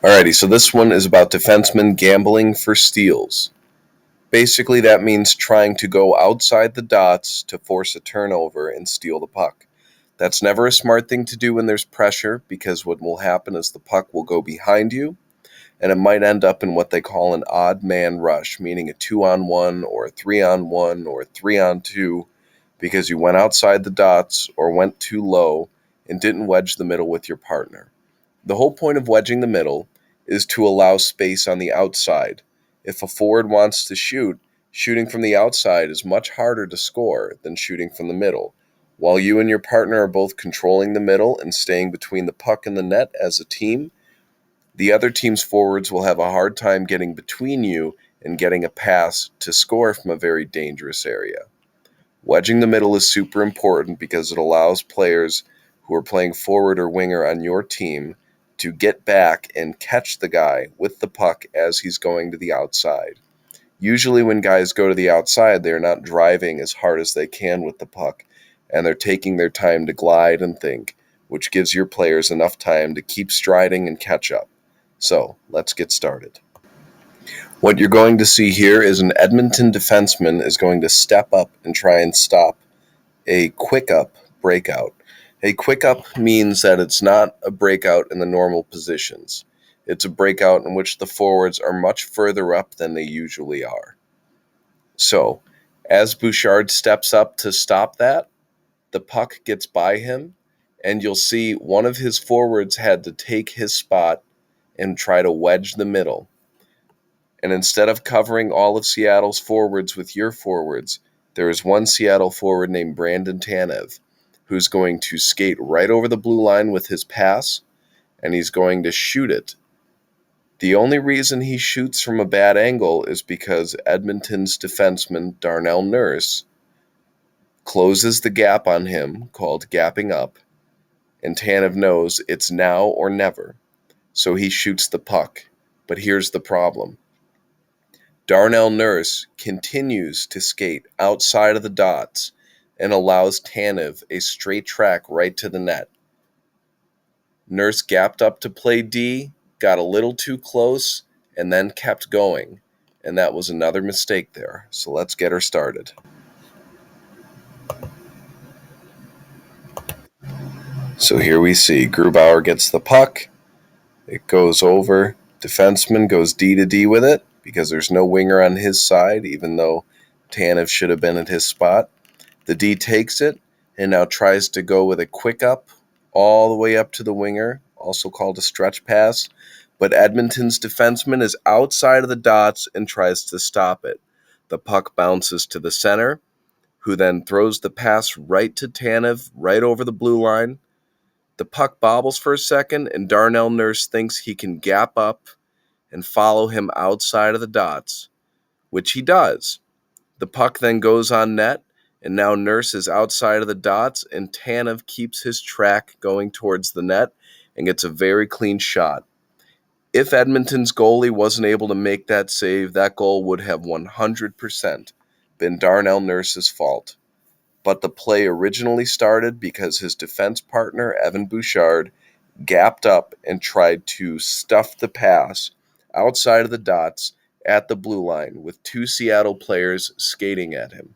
Alrighty, so this one is about defensemen gambling for steals. Basically, that means trying to go outside the dots to force a turnover and steal the puck. That's never a smart thing to do when there's pressure, because what will happen is the puck will go behind you, and it might end up in what they call an odd man rush, meaning a 2-on-1 or a 3-on-1 or a 3-on-2, because you went outside the dots or went too low and didn't wedge the middle with your partner. The whole point of wedging the middle is to allow space on the outside. If a forward wants to shoot, shooting from the outside is much harder to score than shooting from the middle. While you and your partner are both controlling the middle and staying between the puck and the net as a team, the other team's forwards will have a hard time getting between you and getting a pass to score from a very dangerous area. Wedging the middle is super important because it allows players who are playing forward or winger on your team to get back and catch the guy with the puck as he's going to the outside. Usually when guys go to the outside, they're not driving as hard as they can with the puck, and they're taking their time to glide and think, which gives your players enough time to keep striding and catch up. So, let's get started. What you're going to see here is an Edmonton defenseman is going to step up and try and stop a quick up breakout. A quick up means that it's not a breakout in the normal positions. It's a breakout in which the forwards are much further up than they usually are. So, as Bouchard steps up to stop that, the puck gets by him, and you'll see one of his forwards had to take his spot and try to wedge the middle. And instead of covering all of Seattle's forwards with your forwards, there is one Seattle forward named Brandon Tanev who's going to skate right over the blue line with his pass, and he's going to shoot it. The only reason he shoots from a bad angle is because Edmonton's defenseman, Darnell Nurse, closes the gap on him, called gapping up, and Tanev knows it's now or never, so he shoots the puck. But here's the problem. Darnell Nurse continues to skate outside of the dots and allows Tanev a straight track right to the net. Nurse gapped up to play D, got a little too close, and then kept going. And that was another mistake there. So let's get her started. So here we see Grubauer gets the puck. It goes over. Defenseman goes D to D with it because there's no winger on his side, even though Tanev should have been at his spot. The D takes it and now tries to go with a quick up all the way up to the winger, also called a stretch pass. But Edmonton's defenseman is outside of the dots and tries to stop it. The puck bounces to the center, who then throws the pass right to Tanev, right over the blue line. The puck bobbles for a second, and Darnell Nurse thinks he can gap up and follow him outside of the dots, which he does. The puck then goes on net, and now Nurse is outside of the dots, and Tanev keeps his track going towards the net and gets a very clean shot. If Edmonton's goalie wasn't able to make that save, that goal would have 100% been Darnell Nurse's fault. But the play originally started because his defense partner, Evan Bouchard, gapped up and tried to stuff the pass outside of the dots at the blue line with two Seattle players skating at him.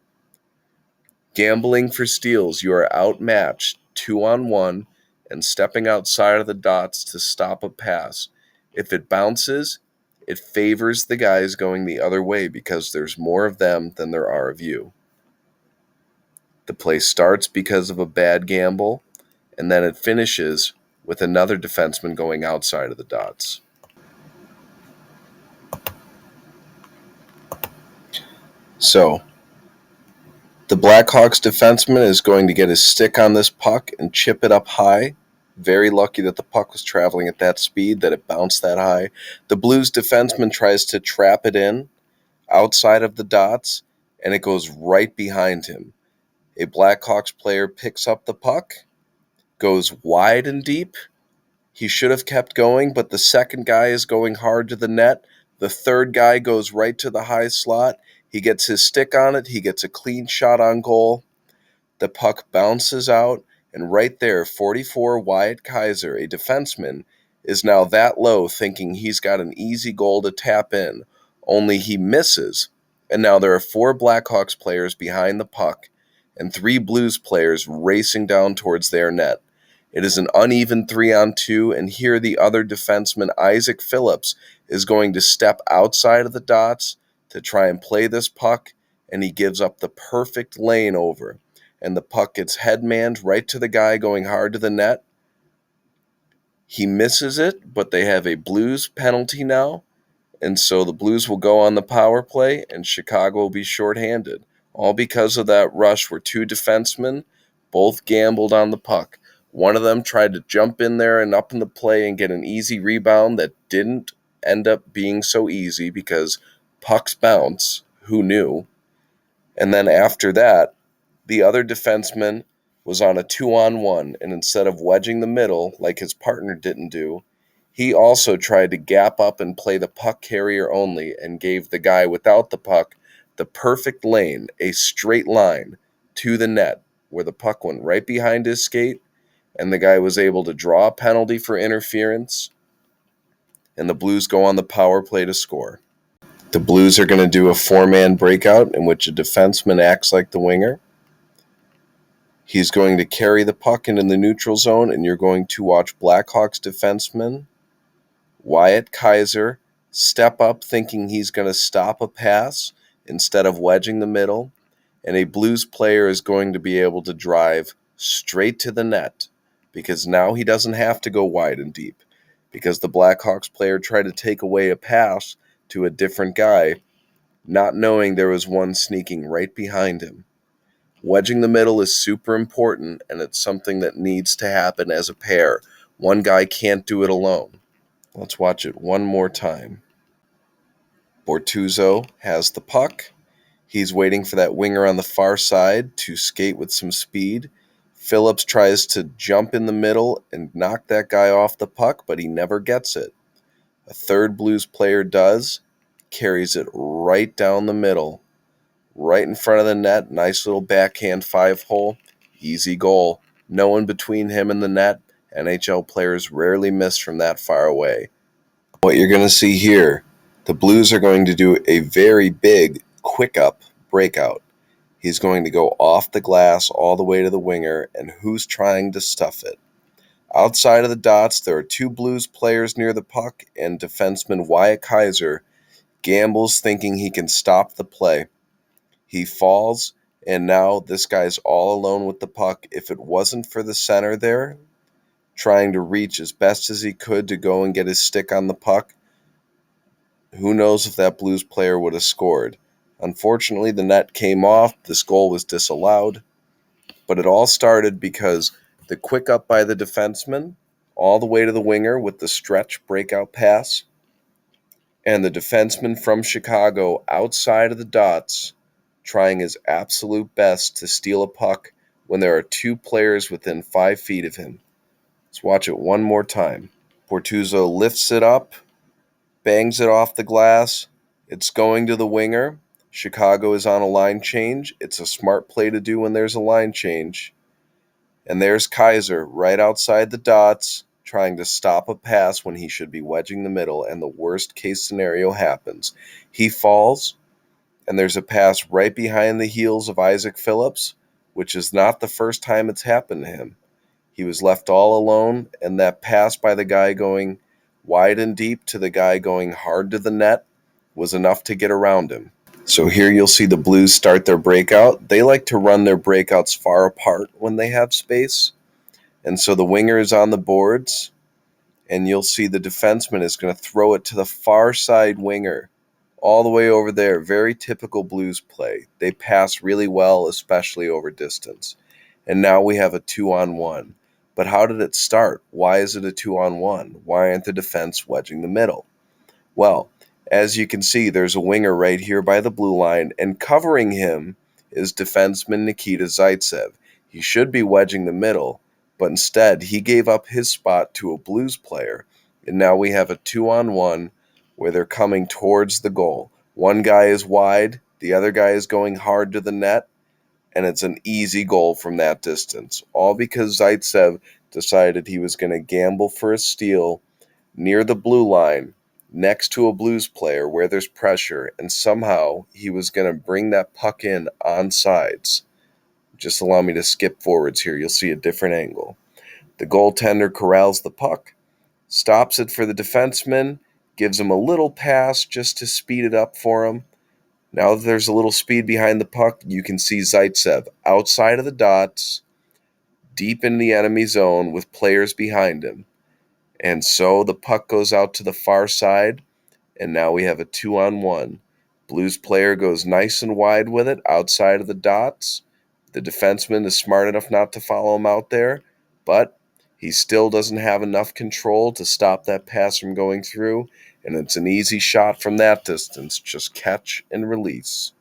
Gambling for steals, you are outmatched 2-on-1 and stepping outside of the dots to stop a pass. If it bounces, it favors the guys going the other way because there's more of them than there are of you. The play starts because of a bad gamble, and then it finishes with another defenseman going outside of the dots. So, the Blackhawks defenseman is going to get his stick on this puck and chip it up high. Very lucky that the puck was traveling at that speed, that it bounced that high. The Blues defenseman tries to trap it in outside of the dots, and it goes right behind him. A Blackhawks player picks up the puck, goes wide and deep. He should have kept going, but the second guy is going hard to the net. The third guy goes right to the high slot. He gets his stick on it. He gets a clean shot on goal. The puck bounces out, and right there, 44 Wyatt Kaiser, a defenseman, is now that low, thinking he's got an easy goal to tap in, only he misses, and now there are 4 Blackhawks players behind the puck and 3 Blues players racing down towards their net. It is an uneven 3-on-2, and here the other defenseman, Isaac Phillips, is going to step outside of the dots to try and play this puck, and he gives up the perfect lane over, and the puck gets headmanned right to the guy going hard to the net. He misses it, but they have a Blues penalty now, and so the Blues will go on the power play, and Chicago will be shorthanded. All because of that rush where 2 defensemen both gambled on the puck. One of them tried to jump in there and up in the play and get an easy rebound that didn't end up being so easy because pucks bounce. Who knew? And then after that, the other defenseman was on a 2-on-1, and instead of wedging the middle like his partner didn't do, he also tried to gap up and play the puck carrier only and gave the guy without the puck the perfect lane, a straight line to the net where the puck went right behind his skate, and the guy was able to draw a penalty for interference, and the Blues go on the power play to score. The Blues are going to do a 4-man breakout in which a defenseman acts like the winger. He's going to carry the puck into the neutral zone, and you're going to watch Blackhawks defenseman Wyatt Kaiser step up thinking he's going to stop a pass instead of wedging the middle, and a Blues player is going to be able to drive straight to the net because now he doesn't have to go wide and deep because the Blackhawks player tried to take away a pass to a different guy, not knowing there was one sneaking right behind him. Wedging the middle is super important, and it's something that needs to happen as a pair. One guy can't do it alone. Let's watch it one more time. Bortuzzo has the puck. He's waiting for that winger on the far side to skate with some speed. Phillips tries to jump in the middle and knock that guy off the puck, but he never gets it. A third Blues player does, carries it right down the middle, right in front of the net. Nice little backhand 5-hole. Easy goal. No one between him and the net. NHL players rarely miss from that far away. What you're going to see here, the Blues are going to do a very big quick up breakout. He's going to go off the glass all the way to the winger, and who's trying to stuff it? Outside of the dots, there are 2 Blues players near the puck, and defenseman Wyatt Kaiser gambles thinking he can stop the play. He falls, and now this guy's all alone with the puck. If it wasn't for the center there, trying to reach as best as he could to go and get his stick on the puck, who knows if that Blues player would have scored. Unfortunately, the net came off. This goal was disallowed. But it all started because the quick up by the defenseman, all the way to the winger with the stretch breakout pass, and the defenseman from Chicago outside of the dots trying his absolute best to steal a puck when there are 2 players within 5 feet of him. Let's watch it one more time. Bortuzzo lifts it up, bangs it off the glass. It's going to the winger. Chicago is on a line change. It's a smart play to do when there's a line change. And there's Kaiser right outside the dots trying to stop a pass when he should be wedging the middle, and the worst case scenario happens. He falls, and there's a pass right behind the heels of Isaac Phillips, which is not the first time it's happened to him. He was left all alone, and that pass by the guy going wide and deep to the guy going hard to the net was enough to get around him. So here you'll see the Blues start their breakout. They like to run their breakouts far apart when they have space. And so the winger is on the boards, and you'll see the defenseman is going to throw it to the far side winger, all the way over there. Very typical Blues play. They pass really well, especially over distance. And now we have a 2-on-1. But how did it start? Why is it a 2-on-1? Why aren't the defense wedging the middle? Well, as you can see, there's a winger right here by the blue line, and covering him is defenseman Nikita Zaitsev. He should be wedging the middle, but instead he gave up his spot to a Blues player, and now we have a 2-on-1 where they're coming towards the goal. One guy is wide, the other guy is going hard to the net, and it's an easy goal from that distance, all because Zaitsev decided he was going to gamble for a steal near the blue line, next to a Blues player where there's pressure, and somehow he was going to bring that puck in on sides. Just allow me to skip forwards here. You'll see a different angle. The goaltender corrals the puck, stops it for the defenseman, gives him a little pass just to speed it up for him. Now that there's a little speed behind the puck, you can see Zaitsev outside of the dots, deep in the enemy zone with players behind him. And so the puck goes out to the far side, and now we have a 2-on-1. Blues player goes nice and wide with it outside of the dots. The defenseman is smart enough not to follow him out there, but he still doesn't have enough control to stop that pass from going through, and it's an easy shot from that distance. Just catch and release.